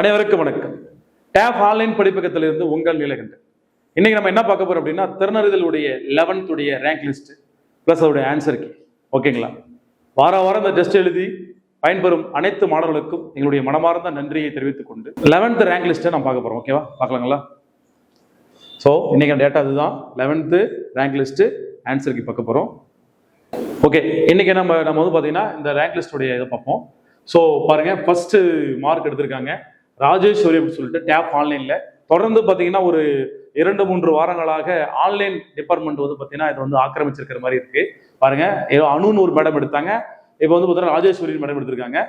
அனைவருக்கும் வணக்கம். Tape online படிப்பகத்திலிருந்து உங்கள் நீலகண்டன். இன்னைக்கு நம்ம என்ன பார்க்க போறோம் அப்படின்னா, திறனறிதலுடைய 11th உடைய ரேங்க் லிஸ்ட் பிளஸ் அதோடைய ஆன்சர் கீ. ஓகேங்களா? வாரம் இந்த டெஸ்ட் எழுதி பயன்பெறும் அனைத்து மாணவர்களுக்கும் எங்களுடைய மனமார்ந்த நன்றியை தெரிவித்துக் கொண்டு 11th ரேங்க் லிஸ்ட்டை நம்ம பார்க்க போறோம். ஓகேவா? பார்க்கலாங்களா? ஸோ இன்னைக்கு டேட்டா அதுதான். 11th rank list answer key பார்க்க போறோம். ஓகே, இன்னைக்கு நம்ம வந்து பார்த்தீங்கன்னா இந்த ரேங்க் லிஸ்டுடைய இதை பார்ப்போம். ஸோ பாருங்க, ஃபர்ஸ்ட் மார்க் எடுத்திருக்காங்க ராஜேஸ்வரி அப்படின்னு சொல்லிட்டு டேப் ஆன்லைன்ல. தொடர்ந்து பார்த்தீங்கன்னா ஒரு 2-3 வாரங்களாக ஆன்லைன் டிபார்ட்மெண்ட் வந்து பார்த்தீங்கன்னா இதை வந்து ஆக்கிரமிச்சிருக்கிற மாதிரி இருக்கு. பாருங்க, ஏதோ அணுன்னு ஒரு மேடம் எடுத்தாங்க, இப்போ வந்து பார்த்தீங்கன்னா ராஜேஸ்வரி மேடம் எடுத்திருக்காங்க.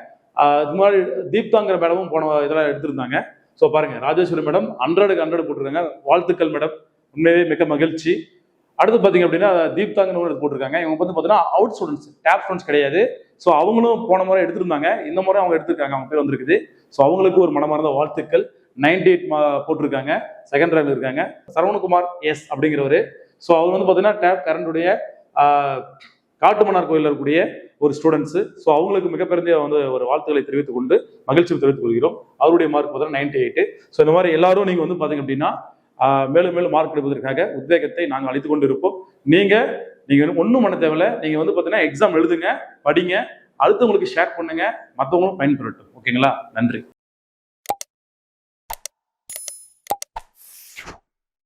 இது மாதிரி தீப்தாங்கிற மேடமும் போன இதெல்லாம் எடுத்திருந்தாங்க. ஸோ பாருங்க, ராஜேஸ்வரி மேடம் 100க்கு 100 போட்டிருக்காங்க. வாழ்த்துக்கள் மேடம், உண்மையே மிக மகிழ்ச்சி. அடுத்து பார்த்தீங்க அப்படின்னா தீப்தாங்கன்னு ஒரு போட்டிருக்காங்க. இவங்க வந்து பார்த்தீங்கன்னா அவுட் ஸ்டூடெண்ட்ஸ், டேப் ஸ்டூடெண்ட்ஸ் கிடையாது. ஸோ அவங்களும் போன முறை எடுத்திருந்தாங்க, இந்த முறை அவங்க எடுத்திருக்காங்க, அவங்க பேர் வந்திருக்குது. ஸோ அவங்களுக்கு ஒரு மனமார்ந்த வாழ்த்துக்கள். 98 போட்டிருக்காங்க, செகண்ட் ரேங்க் இருக்காங்க. சரவணகுமார் எஸ் அப்படிங்கிறவரு. ஸோ அவர் வந்து பார்த்தீங்கன்னா டேப் கரண்டுடைய காட்டுமன்னார் கோயிலில் இருக்கக்கூடிய ஒரு ஸ்டூடெண்ட்ஸ். ஸோ அவங்களுக்கு மிகப்பெரிய வந்து ஒரு வாழ்த்துக்களை தெரிவித்துக் கொண்டு மகிழ்ச்சி தெரிவித்துக் கொள்கிறோம். அவருடைய மார்க் பார்த்தீங்கன்னா 98. ஸோ இந்த மாதிரி எல்லாரும் நீங்க வந்து பார்த்தீங்க அப்படின்னா மேலும் மேலும் மார்க் எடுப்பதற்காக உத்வேகத்தை நாங்கள் அளித்துக் கொண்டு இருப்போம். நீங்க ஒன்றும் பண்ண தேவையில்ல. நீங்க வந்து பார்த்தீங்கன்னா எக்ஸாம் எழுதுங்க, படிங்க, அடுத்து உங்களுக்கு ஷேர் பண்ணுங்க, மற்றவங்களும் பயன்பெறட்டும். ஓகேங்களா? நன்றி.